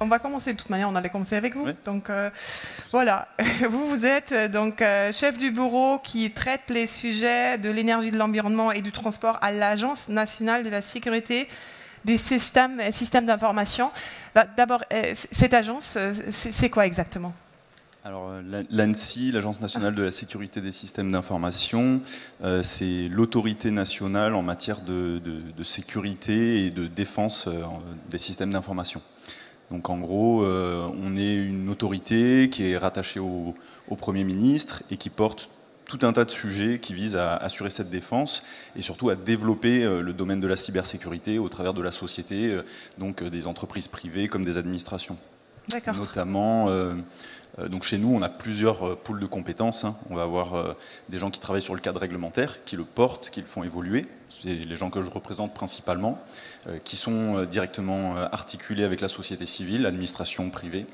On va commencer de toute manière, on allait commencer avec vous. Oui. Donc voilà, vous êtes donc chef du bureau qui traite les sujets de l'énergie, de l'environnement et du transport à l'Agence nationale de la sécurité des systèmes d'information. D'abord, cette agence, c'est quoi exactement ? Alors, l'ANSSI, l'Agence nationale de la sécurité des systèmes d'information, c'est l'autorité nationale en matière de sécurité et de défense des systèmes d'information. Donc en gros, on est une autorité qui est rattachée au Premier ministre et qui porte tout un tas de sujets qui visent à assurer cette défense et surtout à développer le domaine de la cybersécurité au travers de la société, donc des entreprises privées comme des administrations. D'accord. Notamment, donc chez nous, on a plusieurs pôles de compétences. On va avoir des gens qui travaillent sur le cadre réglementaire, qui le portent, qui le font évoluer. C'est les gens que je représente principalement, qui sont directement articulés avec la société civile, l'administration privée.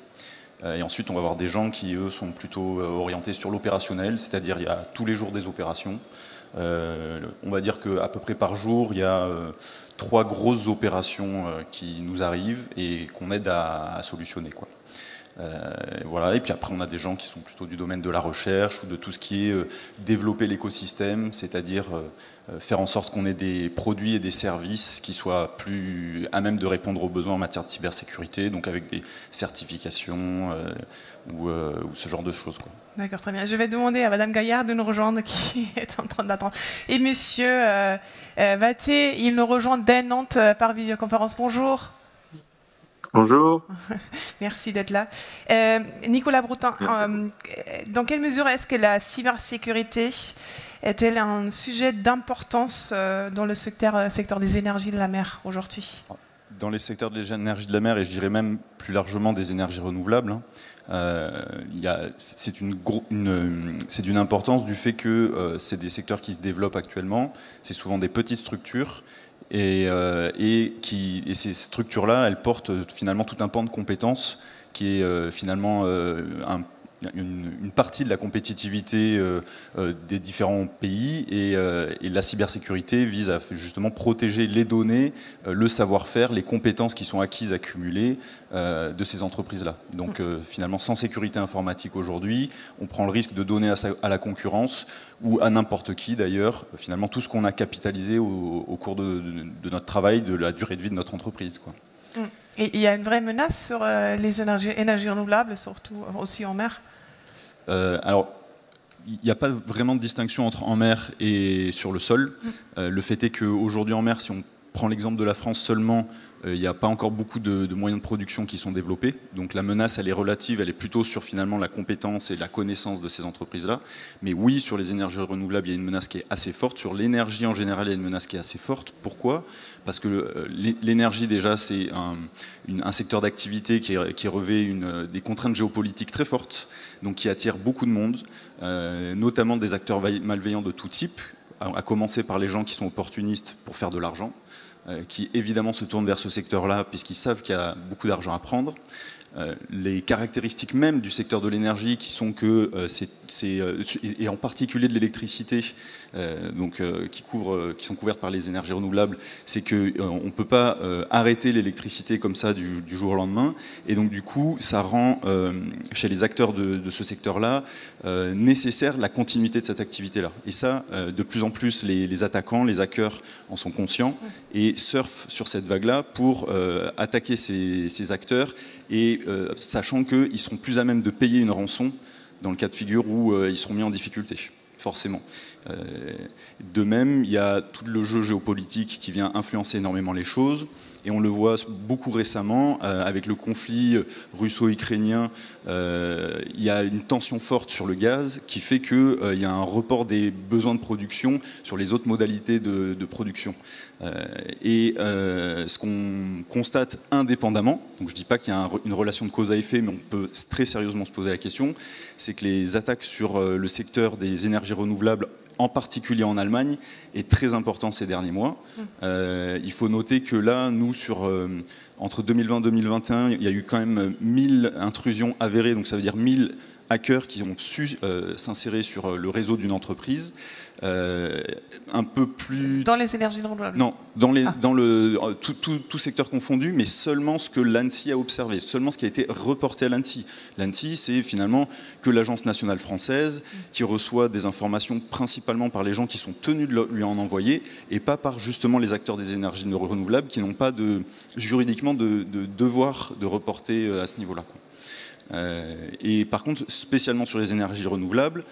Et ensuite, on va avoir des gens qui, eux, sont plutôt orientés sur l'opérationnel, c'est-à-dire il y a tous les jours des opérations. On va dire qu'à peu près par jour, il y a 3 grosses opérations qui nous arrivent et qu'on aide à solutionner, quoi. Voilà. Et puis après, on a des gens qui sont plutôt du domaine de la recherche ou de tout ce qui est développer l'écosystème, c'est-à-dire faire en sorte qu'on ait des produits et des services qui soient plus à même de répondre aux besoins en matière de cybersécurité, donc avec des certifications ou ce genre de choses, quoi. D'accord, très bien. Je vais demander à Madame Gaillard de nous rejoindre, qui est en train d'attendre. Et Monsieur Vaté, il nous rejoint dès Nantes par vidéoconférence. Bonjour. Bonjour. Merci d'être là. Nicolas Broutin, dans quelle mesure est-ce que la cybersécurité est-elle un sujet d'importance dans le secteur des énergies de la mer aujourd'hui ? Dans les secteurs des énergies de la mer, et je dirais même plus largement des énergies renouvelables, c'est d'une importance du fait que c'est des secteurs qui se développent actuellement. C'est souvent des petites structures. Et ces structures-là, elles portent finalement tout un pan de compétences qui est finalement une partie de la compétitivité des différents pays. Et la cybersécurité vise à justement protéger les données, le savoir-faire, les compétences qui sont acquises, accumulées de ces entreprises-là. Donc finalement, sans sécurité informatique aujourd'hui, on prend le risque de donner à la concurrence ou à n'importe qui d'ailleurs, finalement tout ce qu'on a capitalisé au cours de notre travail, de la durée de vie de notre entreprise, quoi. Et il y a une vraie menace sur les énergies renouvelables, surtout aussi en mer ? Alors, il n'y a pas vraiment de distinction entre en mer et sur le sol. Le fait est qu'aujourd'hui en mer, si on prend l'exemple de la France seulement, il n'y a pas encore beaucoup de moyens de production qui sont développés. Donc la menace, elle est relative, elle est plutôt sur finalement la compétence et la connaissance de ces entreprises-là. Mais oui, sur les énergies renouvelables, il y a une menace qui est assez forte. Sur l'énergie en général, il y a une menace qui est assez forte. Pourquoi ? Parce que l'énergie, déjà, c'est un secteur d'activité qui revêt des contraintes géopolitiques très fortes, donc qui attire beaucoup de monde, notamment des acteurs malveillants de tout type, à commencer par les gens qui sont opportunistes pour faire de l'argent, qui évidemment se tournent vers ce secteur-là puisqu'ils savent qu'il y a beaucoup d'argent à prendre. Les caractéristiques même du secteur de l'énergie qui sont que et en particulier de l'électricité, qui sont couvertes par les énergies renouvelables, c'est qu'on ne peut pas arrêter l'électricité comme ça du jour au lendemain, et donc du coup ça rend chez les acteurs de ce secteur-là nécessaire la continuité de cette activité-là. Et ça, de plus en plus, les attaquants, les hackers en sont conscients et surfent sur cette vague-là pour attaquer ces acteurs, et sachant qu'ils seront plus à même de payer une rançon dans le cas de figure où ils seront mis en difficulté, forcément. De même, il y a tout le jeu géopolitique qui vient influencer énormément les choses, et on le voit beaucoup récemment avec le conflit russo-ukrainien. Il y a une tension forte sur le gaz qui fait qu'il y a un report des besoins de production sur les autres modalités de production. Ce qu'on constate indépendamment, donc je ne dis pas qu'il y a une relation de cause à effet, mais on peut très sérieusement se poser la question, c'est que les attaques sur le secteur des énergies renouvelables, en particulier en Allemagne, est très important ces derniers mois. Il faut noter que là, nous, entre 2020 et 2021, il y a eu quand même 1000 intrusions avérées, donc ça veut dire 1000 hackers qui ont su s'insérer sur le réseau d'une entreprise. Un peu plus... Dans les énergies renouvelables? Non, dans tout secteur confondu, mais seulement ce que l'ANSSI a observé, seulement ce qui a été reporté à l'ANSSI. L'ANSSI, c'est finalement que l'Agence nationale française qui reçoit des informations principalement par les gens qui sont tenus de lui en envoyer et pas par justement les acteurs des énergies renouvelables qui n'ont pas juridiquement de devoir de reporter à ce niveau-là. Et par contre, spécialement sur les énergies renouvelables,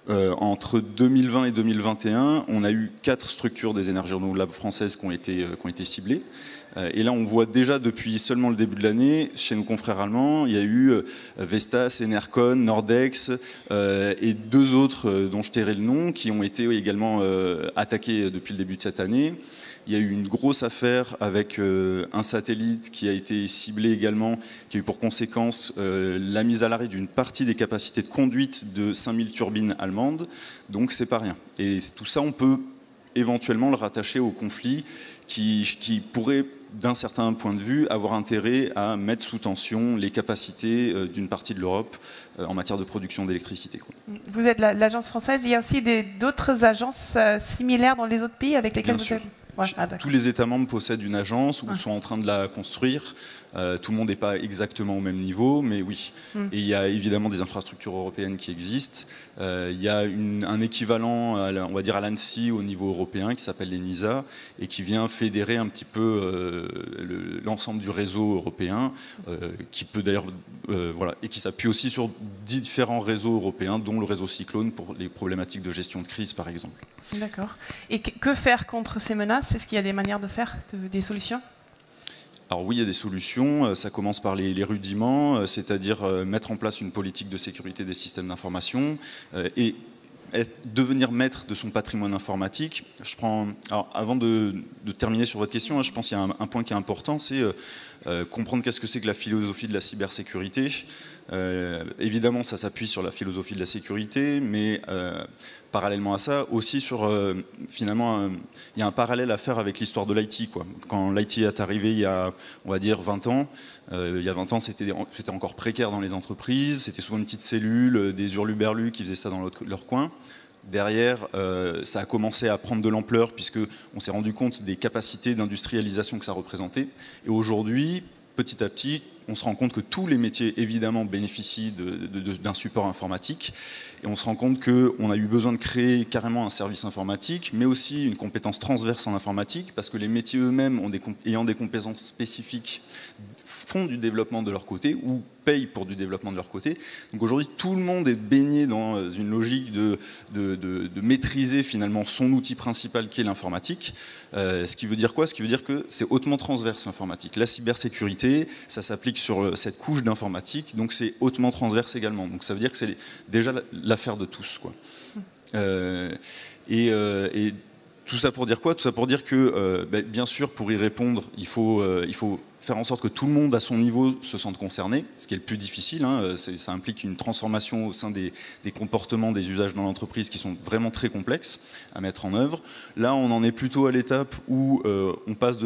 entre 2020 et 2021, on a eu 4 structures des énergies renouvelables françaises qui ont été ciblées. Et là, on voit déjà depuis seulement le début de l'année, chez nos confrères allemands, il y a eu Vestas, Enercon, Nordex et 2 autres dont je tairai le nom, qui ont été également attaqués depuis le début de cette année. Il y a eu une grosse affaire avec un satellite qui a été ciblé également, qui a eu pour conséquence la mise à l'arrêt d'une partie des capacités de conduite de 5000 turbines allemandes. Donc c'est pas rien. Et tout ça, on peut éventuellement le rattacher au conflit qui pourrait, d'un certain point de vue, avoir intérêt à mettre sous tension les capacités d'une partie de l'Europe en matière de production d'électricité. Vous êtes l'agence française, il y a aussi d'autres agences similaires dans les autres pays avec lesquelles vous êtes... Ouais. Tous les États membres possèdent une agence ou sont en train de la construire. Tout le monde n'est pas exactement au même niveau, mais oui. Et il y a évidemment des infrastructures européennes qui existent. Il y a un équivalent, on va dire, à l'ANSSI au niveau européen qui s'appelle l'ENISA et qui vient fédérer un petit peu l'ensemble du réseau européen, qui peut d'ailleurs, voilà, et qui s'appuie aussi sur différents réseaux européens, dont le réseau Cyclone pour les problématiques de gestion de crise, par exemple. D'accord. Et que faire contre ces menaces? Est-ce qu'il y a des manières de faire, des solutions? Alors oui, il y a des solutions. Ça commence par les rudiments, c'est-à-dire mettre en place une politique de sécurité des systèmes d'information et devenir maître de son patrimoine informatique. Alors, avant de terminer sur votre question, je pense qu'il y a un point qui est important, c'est comprendre qu'est-ce que c'est que la philosophie de la cybersécurité. Évidemment, ça s'appuie sur la philosophie de la sécurité, mais parallèlement à ça, aussi finalement, il y a un parallèle à faire avec l'histoire de l'IT. Quand l'IT est arrivé il y a, on va dire, 20 ans, il y a 20 ans, c'était encore précaire dans les entreprises, c'était souvent une petite cellule, des hurluberlus qui faisaient ça dans leur coin. Derrière, ça a commencé à prendre de l'ampleur puisqu'on s'est rendu compte des capacités d'industrialisation que ça représentait. Et aujourd'hui, petit à petit, on se rend compte que tous les métiers, évidemment, bénéficient d'un support informatique. Et on se rend compte qu'on a eu besoin de créer carrément un service informatique, mais aussi une compétence transverse en informatique, parce que les métiers eux-mêmes, ayant des compétences spécifiques, font du développement de leur côté, ou payent pour du développement de leur côté. Donc aujourd'hui, tout le monde est baigné dans une logique de maîtriser finalement son outil principal qui est l'informatique. Ce qui veut dire quoi? Ce qui veut dire que c'est hautement transverse l'informatique. La cybersécurité, ça s'applique sur cette couche d'informatique, donc c'est hautement transverse également. Donc ça veut dire que c'est déjà l'affaire de tous, quoi. Et tout ça pour dire quoi? Tout ça pour dire que, bien sûr, pour y répondre, il faut faire en sorte que tout le monde à son niveau se sente concerné, ce qui est le plus difficile. Ça implique une transformation au sein des comportements, des usages dans l'entreprise qui sont vraiment très complexes à mettre en œuvre. Là, on en est plutôt à l'étape où on passe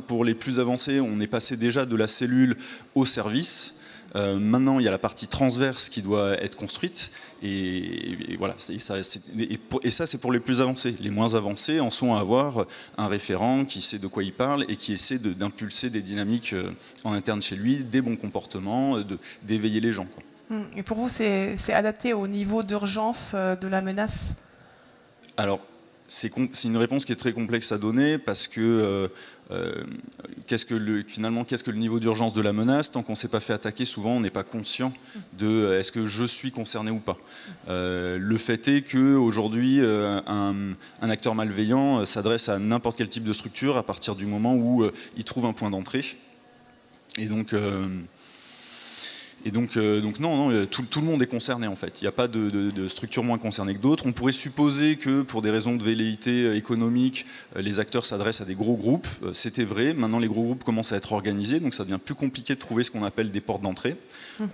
pour les plus avancés, on est passé déjà de la cellule au service. Maintenant, il y a la partie transverse qui doit être construite, et voilà. Et ça, c'est pour les plus avancés. Les moins avancés en sont à avoir un référent qui sait de quoi il parle et qui essaie d'impulser des dynamiques en interne chez lui, des bons comportements, d'éveiller les gens, quoi. Et pour vous, c'est adapté au niveau d'urgence de la menace? Alors, c'est une réponse qui est très complexe à donner parce que finalement, qu'est-ce que le niveau d'urgence de la menace? Tant qu'on ne s'est pas fait attaquer, souvent on n'est pas conscient de est-ce que je suis concerné ou pas. Le fait est qu'aujourd'hui, un acteur malveillant s'adresse à n'importe quel type de structure à partir du moment où il trouve un point d'entrée. Et donc non, tout le monde est concerné en fait. Il n'y a pas de structure moins concernée que d'autres. On pourrait supposer que pour des raisons de velléité économique, les acteurs s'adressent à des gros groupes. C'était vrai. Maintenant, les gros groupes commencent à être organisés, donc ça devient plus compliqué de trouver ce qu'on appelle des portes d'entrée.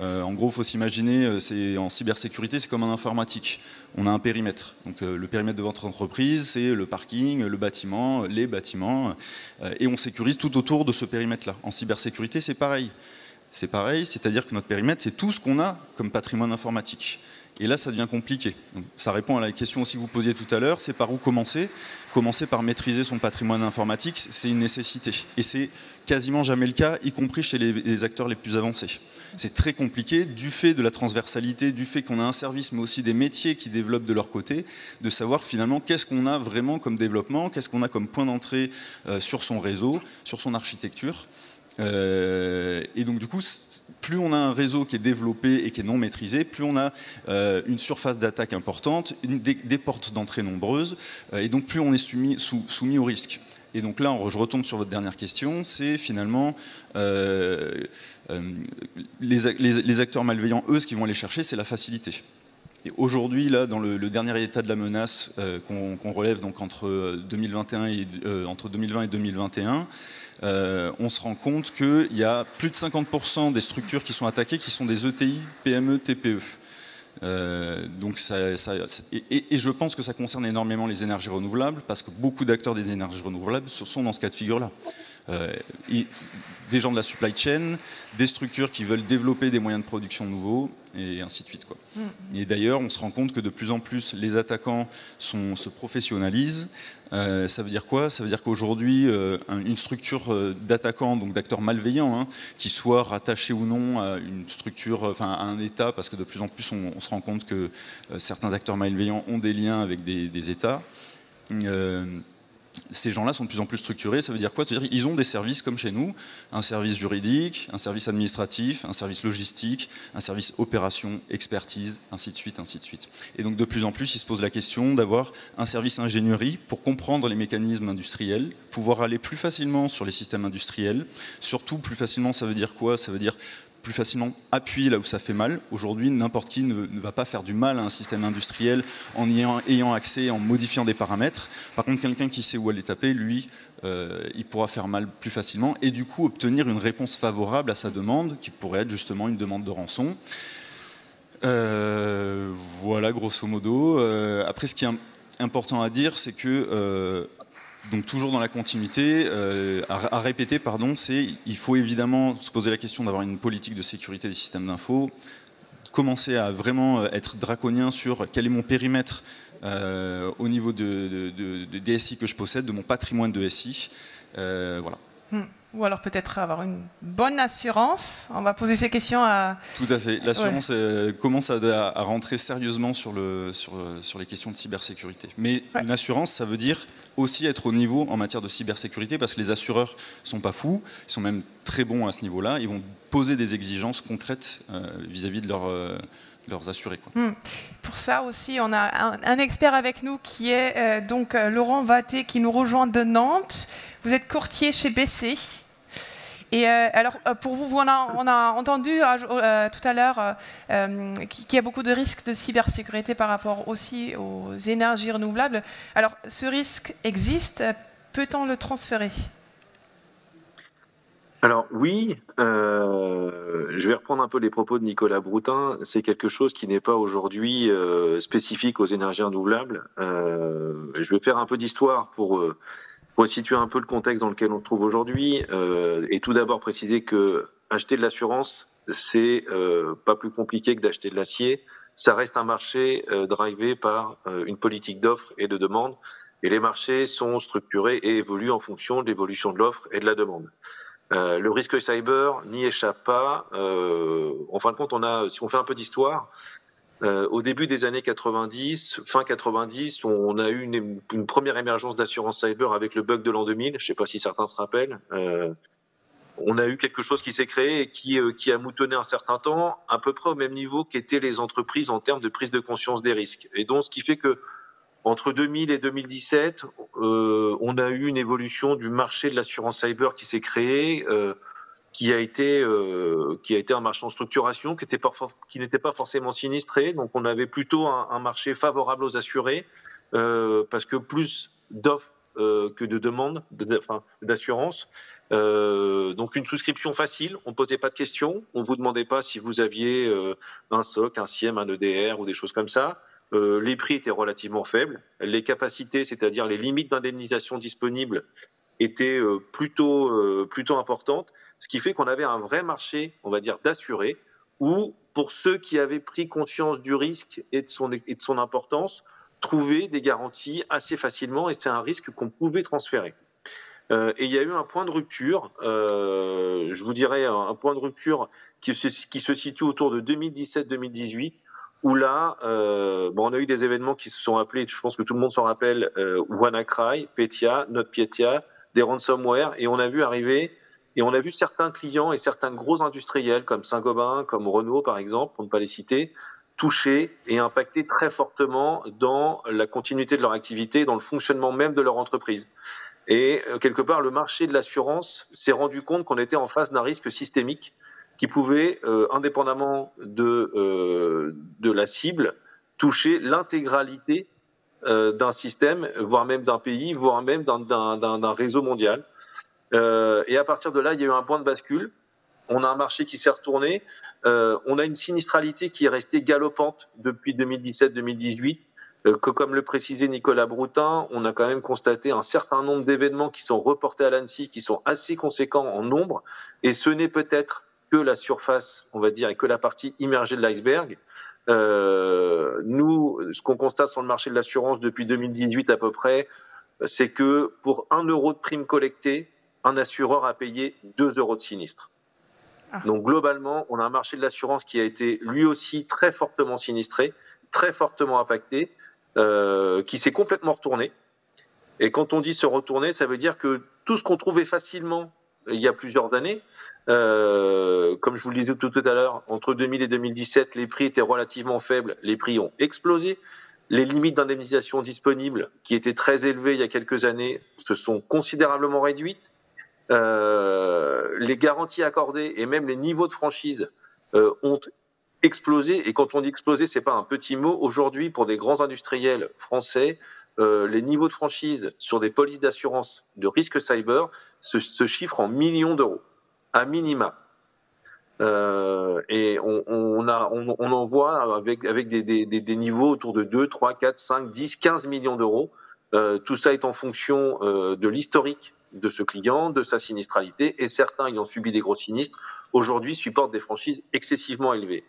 En gros, il faut s'imaginer, en cybersécurité, c'est comme en informatique. On a un périmètre. Donc le périmètre de votre entreprise, c'est le parking, le bâtiment, les bâtiments, et on sécurise tout autour de ce périmètre-là. En cybersécurité, c'est pareil. c'est pareil, c'est-à-dire que notre périmètre, c'est tout ce qu'on a comme patrimoine informatique. Et là, ça devient compliqué. Donc, ça répond à la question aussi que vous posiez tout à l'heure, c'est par où commencer. Commencer par maîtriser son patrimoine informatique, c'est une nécessité. Et c'est quasiment jamais le cas, y compris chez les acteurs les plus avancés. C'est très compliqué, du fait de la transversalité, du fait qu'on a un service, mais aussi des métiers qui développent de leur côté, de savoir finalement qu'est-ce qu'on a vraiment comme développement, qu'est-ce qu'on a comme point d'entrée sur son réseau, sur son architecture. Et donc du coup, plus on a un réseau qui est développé et qui est non maîtrisé, plus on a une surface d'attaque importante, des portes d'entrée nombreuses, et donc plus on est soumis au risque. Et donc là, je retombe sur votre dernière question, c'est finalement les acteurs malveillants, eux, ce qu'ils vont aller chercher, c'est la facilité. Et aujourd'hui, là, dans le dernier état de la menace qu'on relève donc entre 2020 et 2021, on se rend compte qu'il y a plus de 50% des structures qui sont attaquées qui sont des ETI, PME, TPE. Donc et je pense que ça concerne énormément les énergies renouvelables, parce que beaucoup d'acteurs des énergies renouvelables sont dans ce cas de figure-là. Des gens de la supply chain, des structures qui veulent développer des moyens de production nouveaux, et ainsi de suite, quoi. Et d'ailleurs, on se rend compte que de plus en plus, les attaquants se professionnalisent. Ça veut dire quoi? Ça veut dire qu'aujourd'hui, une structure d'attaquants, donc d'acteurs malveillants, qui soit rattachée ou non à une structure, enfin à un État, parce que de plus en plus, on se rend compte que certains acteurs malveillants ont des liens avec des États. Ces gens-là sont de plus en plus structurés. Ça veut dire quoi? Ça veut dire qu'ils ont des services comme chez nous, un service juridique, un service administratif, un service logistique, un service opération, expertise, ainsi de suite, ainsi de suite. Et donc de plus en plus, ils se posent la question d'avoir un service ingénierie pour comprendre les mécanismes industriels, pouvoir aller plus facilement sur les systèmes industriels. Surtout, plus facilement, ça veut dire quoi? Ça veut dire plus facilement appuyer là où ça fait mal. Aujourd'hui, n'importe qui ne va pas faire du mal à un système industriel en ayant accès, en modifiant des paramètres. Par contre, quelqu'un qui sait où aller taper, lui, il pourra faire mal plus facilement et du coup obtenir une réponse favorable à sa demande, qui pourrait être justement une demande de rançon. Voilà, grosso modo. Après, ce qui est important à dire, c'est que donc toujours dans la continuité, à répéter, pardon, il faut évidemment se poser la question d'avoir une politique de sécurité des systèmes d'info, commencer à vraiment être draconien sur quel est mon périmètre au niveau des SI que je possède, de mon patrimoine de SI. Voilà. Ou alors peut-être avoir une bonne assurance. On va poser ces questions à... Tout à fait. L'assurance commence à rentrer sérieusement sur les questions de cybersécurité. Mais une assurance, ça veut dire aussi être au niveau en matière de cybersécurité, parce que les assureurs ne sont pas fous, ils sont même très bons à ce niveau-là. Ils vont poser des exigences concrètes vis-à-vis de leurs assurés, quoi. Pour ça aussi, on a un expert avec nous qui est donc Laurent Watté, qui nous rejoint de Nantes. Vous êtes courtier chez BC. Et alors, pour vous, on a entendu tout à l'heure qu'il y a beaucoup de risques de cybersécurité par rapport aussi aux énergies renouvelables. Alors, ce risque existe. Peut-on le transférer? Alors oui, je vais reprendre un peu les propos de Nicolas Broutin. C'est quelque chose qui n'est pas aujourd'hui spécifique aux énergies renouvelables. Je vais faire un peu d'histoire pour situer un peu le contexte dans lequel on se trouve aujourd'hui, et tout d'abord préciser que acheter de l'assurance, c'est pas plus compliqué que d'acheter de l'acier. Ça reste un marché drivé par une politique d'offre et de demande, et les marchés sont structurés et évoluent en fonction de l'évolution de l'offre et de la demande. Le risque cyber n'y échappe pas. En fin de compte, si on fait un peu d'histoire, au début des années 90, fin 90, on a eu une première émergence d'assurance cyber avec le bug de l'an 2000. Je ne sais pas si certains se rappellent. On a eu quelque chose qui s'est créé et qui a moutonné un certain temps, à peu près au même niveau qu'étaient les entreprises en termes de prise de conscience des risques. Et donc, ce qui fait que entre 2000 et 2017, on a eu une évolution du marché de l'assurance cyber qui s'est créé, qui a été un marché en structuration, qui n'était pas forcément sinistré. Donc on avait plutôt un marché favorable aux assurés, parce que plus d'offres que de demandes d'assurance. Donc une souscription facile, on ne posait pas de questions, on ne vous demandait pas si vous aviez un SOC, un SIEM, un EDR ou des choses comme ça. Les prix étaient relativement faibles. Les capacités, c'est-à-dire les limites d'indemnisation disponibles, était plutôt importante, ce qui fait qu'on avait un vrai marché, on va dire, d'assurés, où pour ceux qui avaient pris conscience du risque et de son importance, trouver des garanties assez facilement, et c'est un risque qu'on pouvait transférer. Et il y a eu un point de rupture, je vous dirais un point de rupture qui se situe autour de 2017-2018, où là, on a eu des événements qui se sont appelés, je pense que tout le monde s'en rappelle, WannaCry, Petya, NotPetya, des ransomware, et on a vu arriver, et on a vu certains clients et certains gros industriels comme Saint-Gobain, comme Renault par exemple, pour ne pas les citer, touchés et impactés très fortement dans la continuité de leur activité, dans le fonctionnement même de leur entreprise. Et quelque part, le marché de l'assurance s'est rendu compte qu'on était en face d'un risque systémique qui pouvait, indépendamment de la cible, toucher l'intégralité d'un système, voire même d'un pays, voire même d'un réseau mondial. Et à partir de là, il y a eu un point de bascule. On a un marché qui s'est retourné. On a une sinistralité qui est restée galopante depuis 2017-2018. Comme le précisait Nicolas Broutin, on a quand même constaté un certain nombre d'événements qui sont reportés à l'ANSSI, qui sont assez conséquents en nombre. Et ce n'est peut-être que la surface, on va dire, et que la partie immergée de l'iceberg. Nous, ce qu'on constate sur le marché de l'assurance depuis 2018 à peu près, c'est que pour 1 euro de prime collectée, un assureur a payé 2 euros de sinistre. Donc globalement, on a un marché de l'assurance qui a été lui aussi très fortement sinistré, très fortement impacté, qui s'est complètement retourné. Et quand on dit se retourner, ça veut dire que tout ce qu'on trouvait facilement il y a plusieurs années, comme je vous le disais tout à l'heure, entre 2000 et 2017, les prix étaient relativement faibles, les prix ont explosé. Les limites d'indemnisation disponibles, qui étaient très élevées il y a quelques années, se sont considérablement réduites. Les garanties accordées et même les niveaux de franchise ont explosé. Et quand on dit exploser, c'est pas un petit mot. Aujourd'hui, pour des grands industriels français, les niveaux de franchise sur des polices d'assurance de risque cyber se chiffrent en millions d'euros, à minima. Et on en voit avec des niveaux autour de 2, 3, 4, 5, 10, 15 millions d'euros. Tout ça est en fonction de l'historique de ce client, de sa sinistralité, et certains ayant subi des gros sinistres, aujourd'hui supportent des franchises excessivement élevées.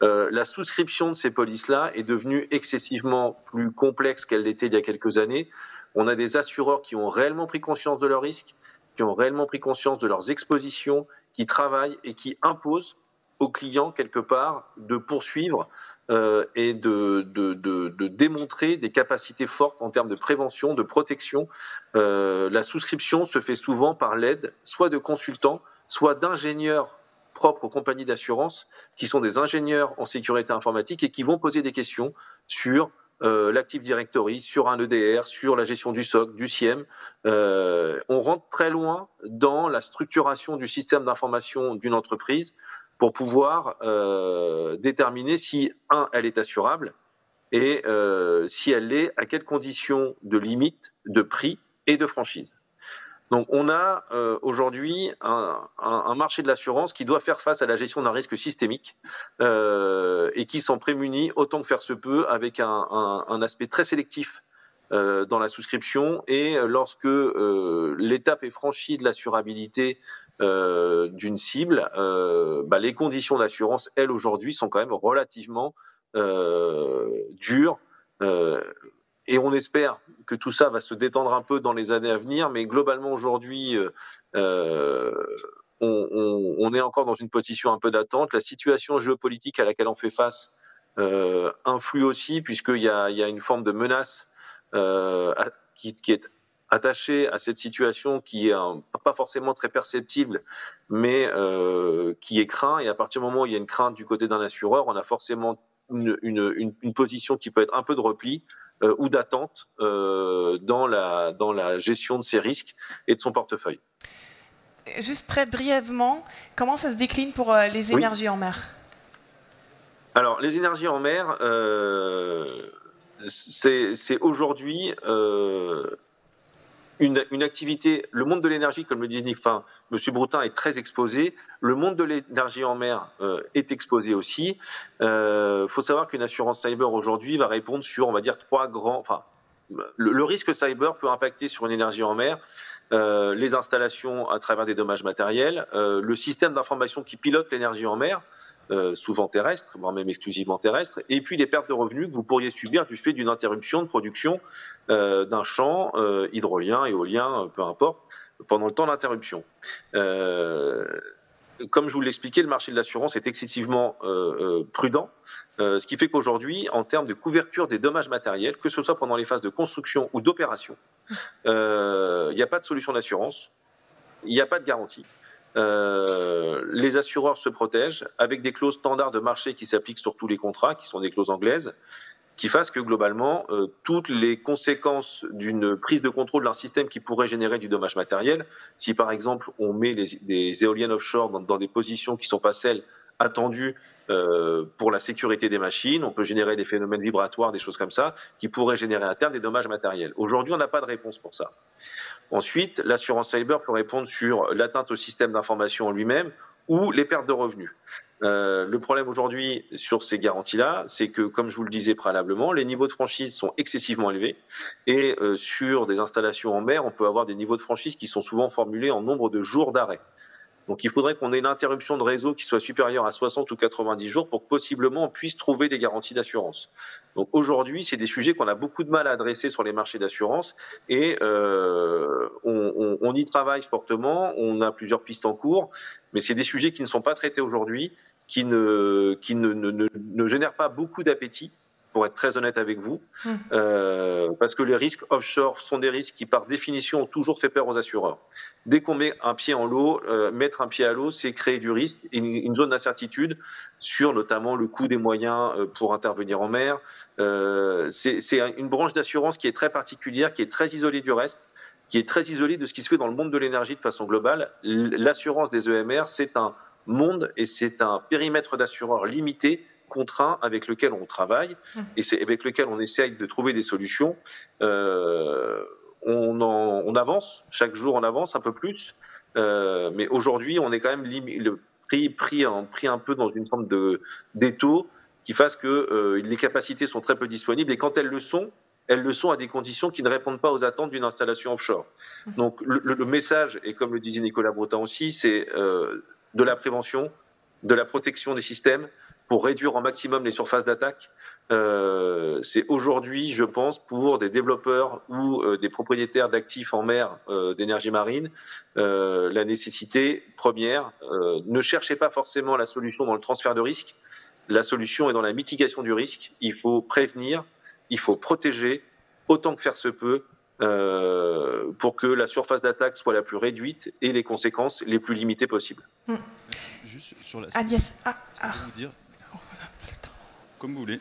La souscription de ces polices-là est devenue excessivement plus complexe qu'elle l'était il y a quelques années. On a des assureurs qui ont réellement pris conscience de leurs risques, qui ont réellement pris conscience de leurs expositions, qui travaillent et qui imposent aux clients, quelque part, de poursuivre et de démontrer des capacités fortes en termes de prévention, de protection. La souscription se fait souvent par l'aide soit de consultants, soit d'ingénieurs propres aux compagnies d'assurance, qui sont des ingénieurs en sécurité informatique et qui vont poser des questions sur l'Active Directory, sur un EDR, sur la gestion du SOC, du SIEM. On rentre très loin dans la structuration du système d'information d'une entreprise pour pouvoir déterminer si, elle est assurable et si elle l'est, à quelles conditions de limite, de prix et de franchise. Donc on a aujourd'hui un marché de l'assurance qui doit faire face à la gestion d'un risque systémique et qui s'en prémunit autant que faire se peut avec un aspect très sélectif dans la souscription, et lorsque l'étape est franchie de l'assurabilité d'une cible, les conditions d'assurance, elles, aujourd'hui, sont quand même relativement dures. Et on espère que tout ça va se détendre un peu dans les années à venir, mais globalement aujourd'hui, on est encore dans une position un peu d'attente. La situation géopolitique à laquelle on fait face influe aussi, puisqu'il y a une forme de menace qui est attachée à cette situation, qui est pas forcément très perceptible, mais qui est crainte. Et à partir du moment où il y a une crainte du côté d'un assureur, on a forcément une position qui peut être un peu de repli ou d'attente dans la gestion de ses risques et de son portefeuille. Juste très brièvement, comment ça se décline pour les énergies en mer? Alors, les énergies en mer, c'est aujourd'hui une activité. Le monde de l'énergie, comme le dit M. Broutin, est très exposé. Le monde de l'énergie en mer est exposé aussi. Faut savoir qu'une assurance cyber aujourd'hui va répondre sur, on va dire, le risque cyber peut impacter sur une énergie en mer les installations à travers des dommages matériels, le système d'information qui pilote l'énergie en mer, souvent terrestre, voire même exclusivement terrestre, et puis les pertes de revenus que vous pourriez subir du fait d'une interruption de production d'un champ hydrolien, éolien, peu importe, pendant le temps d'interruption. Comme je vous l'expliquais, le marché de l'assurance est excessivement prudent, ce qui fait qu'aujourd'hui, en termes de couverture des dommages matériels, que ce soit pendant les phases de construction ou d'opération, il n'y a pas de solution d'assurance, il n'y a pas de garantie. Les assureurs se protègent avec des clauses standards de marché qui s'appliquent sur tous les contrats, qui sont des clauses anglaises, qui fassent que globalement, toutes les conséquences d'une prise de contrôle d'un système qui pourrait générer du dommage matériel, si par exemple on met des éoliennes offshore dans des positions qui ne sont pas celles attendues pour la sécurité des machines, on peut générer des phénomènes vibratoires, des choses comme ça, qui pourraient générer à terme des dommages matériels. Aujourd'hui, on n'a pas de réponse pour ça. Ensuite, l'assurance cyber peut répondre sur l'atteinte au système d'information en lui-même ou les pertes de revenus. Le problème aujourd'hui sur ces garanties-là, c'est que, comme je vous le disais préalablement, les niveaux de franchise sont excessivement élevés et sur des installations en mer, on peut avoir des niveaux de franchise qui sont souvent formulés en nombre de jours d'arrêt. Donc il faudrait qu'on ait une interruption de réseau qui soit supérieure à 60 ou 90 jours pour que possiblement on puisse trouver des garanties d'assurance. Donc aujourd'hui, c'est des sujets qu'on a beaucoup de mal à adresser sur les marchés d'assurance et on y travaille fortement, on a plusieurs pistes en cours, mais c'est des sujets qui ne sont pas traités aujourd'hui, qui ne génèrent pas beaucoup d'appétit, pour être très honnête avec vous, parce que les risques offshore sont des risques qui, par définition, ont toujours fait peur aux assureurs. Dès qu'on met un pied en l'eau, mettre un pied à l'eau, c'est créer du risque, une zone d'incertitude sur notamment le coût des moyens pour intervenir en mer. C'est une branche d'assurance qui est très particulière, qui est très isolée du reste, qui est très isolée de ce qui se fait dans le monde de l'énergie de façon globale. L'assurance des EMR, c'est un monde et c'est un périmètre d'assureurs limité, contraint, avec lequel on travaille et c'est avec lequel on essaye de trouver des solutions. On avance, chaque jour on avance un peu plus, mais aujourd'hui on est quand même pris un peu dans une forme d'étau qui fasse que les capacités sont très peu disponibles et quand elles le sont à des conditions qui ne répondent pas aux attentes d'une installation offshore. Donc le message, et comme le disait Nicolas Broutin aussi, c'est de la prévention, de la protection des systèmes, pour réduire au maximum les surfaces d'attaque. C'est aujourd'hui, je pense, pour des développeurs ou des propriétaires d'actifs en mer d'énergie marine, la nécessité première. Ne cherchez pas forcément la solution dans le transfert de risque. La solution est dans la mitigation du risque. Il faut prévenir, il faut protéger autant que faire se peut pour que la surface d'attaque soit la plus réduite et les conséquences les plus limitées possibles. Juste sur la... Agnès, vous dire... Comme vous voulez.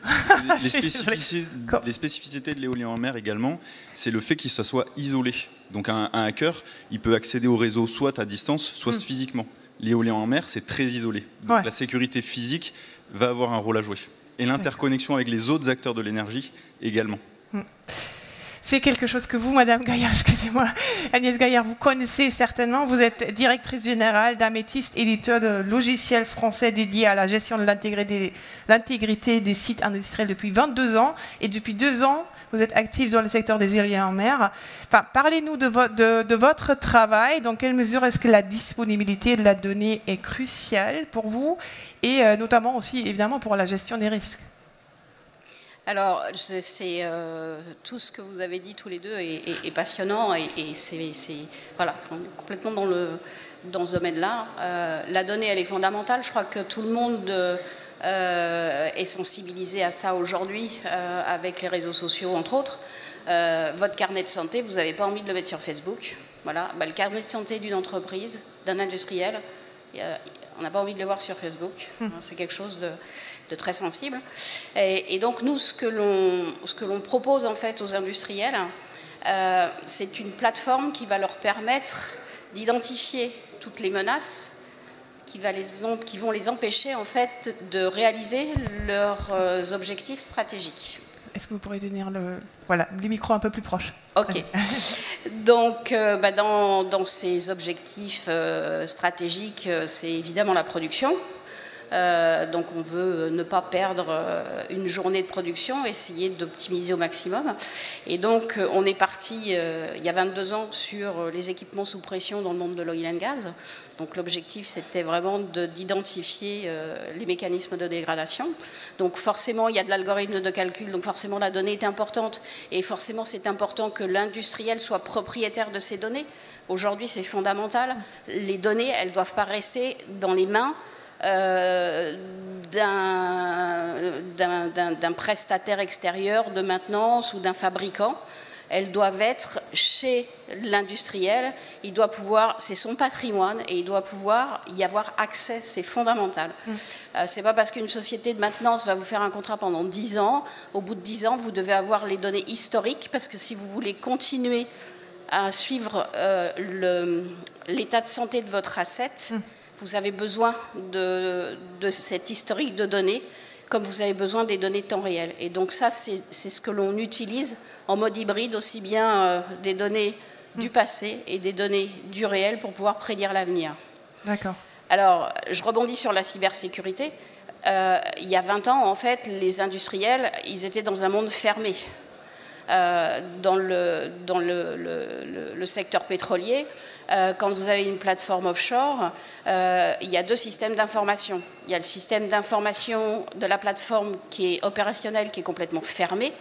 Les spécificités de l'éolien en mer également, c'est le fait qu'il soit isolé. Donc un hacker, il peut accéder au réseau soit à distance, soit physiquement. L'éolien en mer, c'est très isolé. Donc la sécurité physique va avoir un rôle à jouer. Et l'interconnexion avec les autres acteurs de l'énergie également. C'est quelque chose que vous, Madame Gaillard, excusez-moi, Agnès Gaillard, vous connaissez certainement. Vous êtes directrice générale d'Améthyste, éditeur de logiciels français dédié à la gestion de l'intégrité des sites industriels depuis 22 ans. Et depuis 2 ans, vous êtes actif dans le secteur des éoliennes en mer. Enfin, parlez-nous de votre travail. Dans quelle mesure est-ce que la disponibilité de la donnée est cruciale pour vous et notamment aussi, évidemment, pour la gestion des risques? Alors, tout ce que vous avez dit tous les deux est passionnant et voilà, on est complètement dans ce domaine-là. La donnée, elle est fondamentale. Je crois que tout le monde est sensibilisé à ça aujourd'hui avec les réseaux sociaux, entre autres. Votre carnet de santé, vous n'avez pas envie de le mettre sur Facebook. Voilà. Le carnet de santé d'une entreprise, d'un industriel, on n'a pas envie de le voir sur Facebook. C'est quelque chose de très sensible. Et donc nous, ce que l'on propose en fait aux industriels, c'est une plateforme qui va leur permettre d'identifier toutes les menaces qui vont les empêcher en fait de réaliser leurs objectifs stratégiques. Est-ce que vous pourriez tenir les micros un peu plus proches? Ok. Donc, dans ces objectifs stratégiques, c'est évidemment la production. Donc on veut ne pas perdre une journée de production, essayer d'optimiser au maximum. Et donc on est parti il y a 22 ans sur les équipements sous pression dans le monde de l'oil and gas. Donc l'objectif c'était vraiment d'identifier les mécanismes de dégradation. Donc forcément il y a de l'algorithme de calcul, donc forcément la donnée est importante et forcément c'est important que l'industriel soit propriétaire de ces données. Aujourd'hui c'est fondamental. Les données elles ne doivent pas rester dans les mains d'un prestataire extérieur de maintenance ou d'un fabricant. Elles doivent être chez l'industriel, il doit pouvoir, c'est son patrimoine et il doit pouvoir y avoir accès, c'est fondamental. C'est pas parce qu'une société de maintenance va vous faire un contrat pendant 10 ans, au bout de 10 ans, vous devez avoir les données historiques, parce que si vous voulez continuer à suivre l'état de santé de votre asset, vous avez besoin de cet historique de données, comme vous avez besoin des données de temps réel. Et donc ça, c'est ce que l'on utilise en mode hybride, aussi bien des données du passé et des données du réel pour pouvoir prédire l'avenir. D'accord. Alors, je rebondis sur la cybersécurité. Il y a 20 ans, en fait, les industriels, ils étaient dans un monde fermé. Dans le secteur pétrolier, quand vous avez une plateforme offshore, il y a deux systèmes d'information. Il y a le système d'information de la plateforme qui est opérationnel, qui est complètement fermé,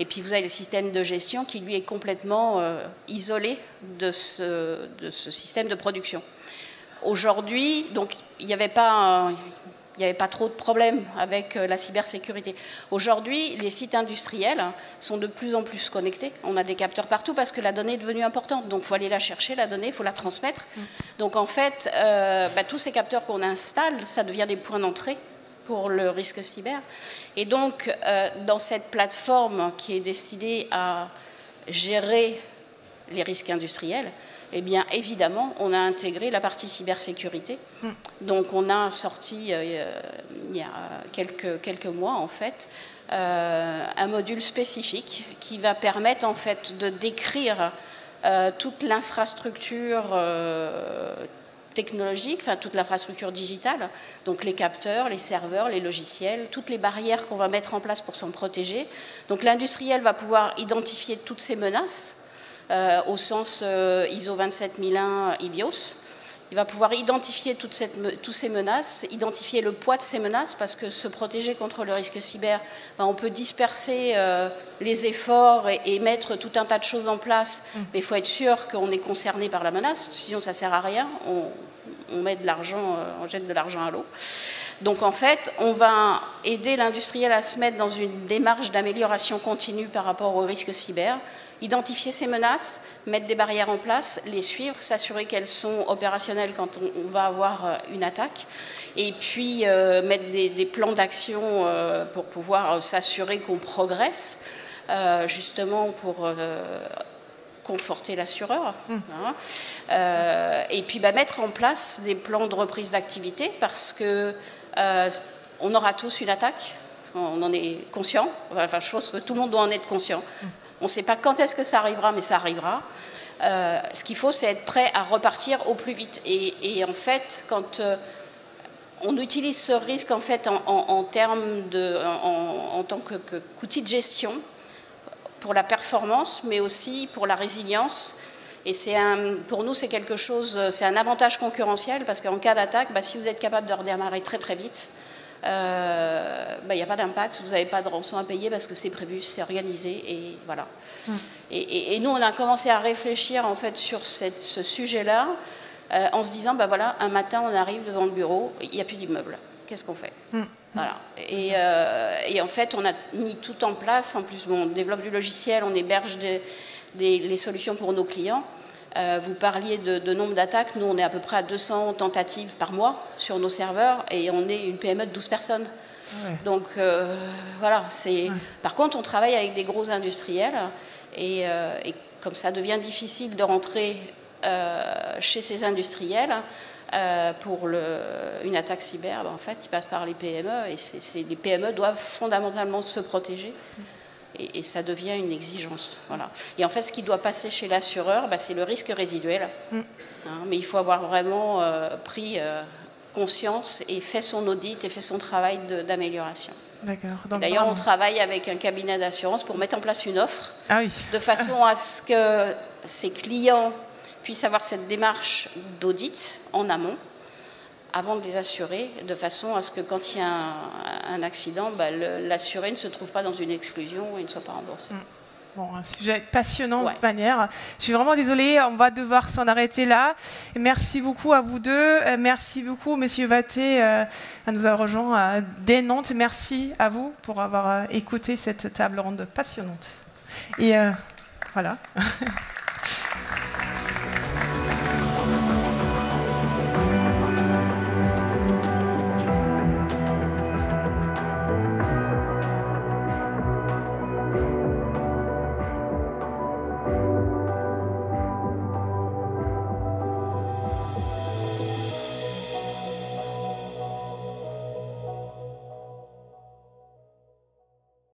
et puis vous avez le système de gestion qui, lui, est complètement isolé de ce système de production. Aujourd'hui, donc, il n'y avait pas trop de problèmes avec la cybersécurité. Aujourd'hui, les sites industriels sont de plus en plus connectés. On a des capteurs partout parce que la donnée est devenue importante. Donc, il faut aller la chercher, la donnée, il faut la transmettre. Donc, en fait, tous ces capteurs qu'on installe, ça devient des points d'entrée pour le risque cyber. Et donc, dans cette plateforme qui est destinée à gérer les risques industriels, eh bien, évidemment, on a intégré la partie cybersécurité. Donc, on a sorti, il y a quelques mois, en fait, un module spécifique qui va permettre, en fait, de décrire toute l'infrastructure technologique, enfin, toute l'infrastructure digitale, donc les capteurs, les serveurs, les logiciels, toutes les barrières qu'on va mettre en place pour s'en protéger. Donc, l'industriel va pouvoir identifier toutes ces menaces, au sens ISO 27001 IBIOS. Il va pouvoir identifier toutes ces menaces, identifier le poids de ces menaces, parce que se protéger contre le risque cyber, on peut disperser les efforts et mettre tout un tas de choses en place, mais il faut être sûr qu'on est concerné par la menace, sinon ça ne sert à rien, on met de l'argent, on jette de l'argent à l'eau. Donc en fait, on va aider l'industriel à se mettre dans une démarche d'amélioration continue par rapport au risque cyber, identifier ces menaces, mettre des barrières en place, les suivre, s'assurer qu'elles sont opérationnelles quand on va avoir une attaque, et puis mettre des plans d'action pour pouvoir s'assurer qu'on progresse, justement pour conforter l'assureur, et puis mettre en place des plans de reprise d'activité, parce que on aura tous une attaque, on en est conscient, enfin je pense que tout le monde doit en être conscient. On ne sait pas quand est-ce que ça arrivera, mais ça arrivera. Ce qu'il faut, c'est être prêt à repartir au plus vite. Et en fait, quand on utilise ce risque en fait en tant qu'outil de gestion pour la performance, mais aussi pour la résilience. Et pour nous, c'est quelque chose, c'est un avantage concurrentiel, parce qu'en cas d'attaque, si vous êtes capable de redémarrer très très vite, il n'y a pas d'impact, vous n'avez pas de rançon à payer parce que c'est prévu, c'est organisé, et voilà. Et nous, on a commencé à réfléchir en fait sur ce sujet-là, en se disant, voilà, un matin, on arrive devant le bureau, il n'y a plus d'immeuble. Qu'est-ce qu'on fait? Voilà. Et en fait, on a mis tout en place. En plus, on développe du logiciel, on héberge les solutions pour nos clients. Vous parliez de nombre d'attaques. Nous, on est à peu près à 200 tentatives par mois sur nos serveurs, et on est une PME de 12 personnes. Ouais. Donc, voilà. Par contre, on travaille avec des gros industriels, et comme ça devient difficile de rentrer chez ces industriels pour une attaque cyber, en fait, ils passent par les PME, et les PME doivent fondamentalement se protéger. Et ça devient une exigence. Voilà. Et en fait, ce qui doit passer chez l'assureur, c'est le risque résiduel. Mais il faut avoir vraiment pris conscience et fait son audit et fait son travail d'amélioration. D'accord. D'ailleurs, on travaille avec un cabinet d'assurance pour mettre en place une offre de façon à ce que ses clients puissent avoir cette démarche d'audit en amont avant de les assurer, de façon à ce que quand il y a un accident, l'assuré ne se trouve pas dans une exclusion et ne soit pas remboursé. Bon, un sujet passionnant de toute manière. Je suis vraiment désolée, on va devoir s'en arrêter là. Merci beaucoup à vous deux. Merci beaucoup, Monsieur Vatté, à nous avoir rejoints dès Nantes. Merci à vous pour avoir écouté cette table ronde passionnante. Et voilà.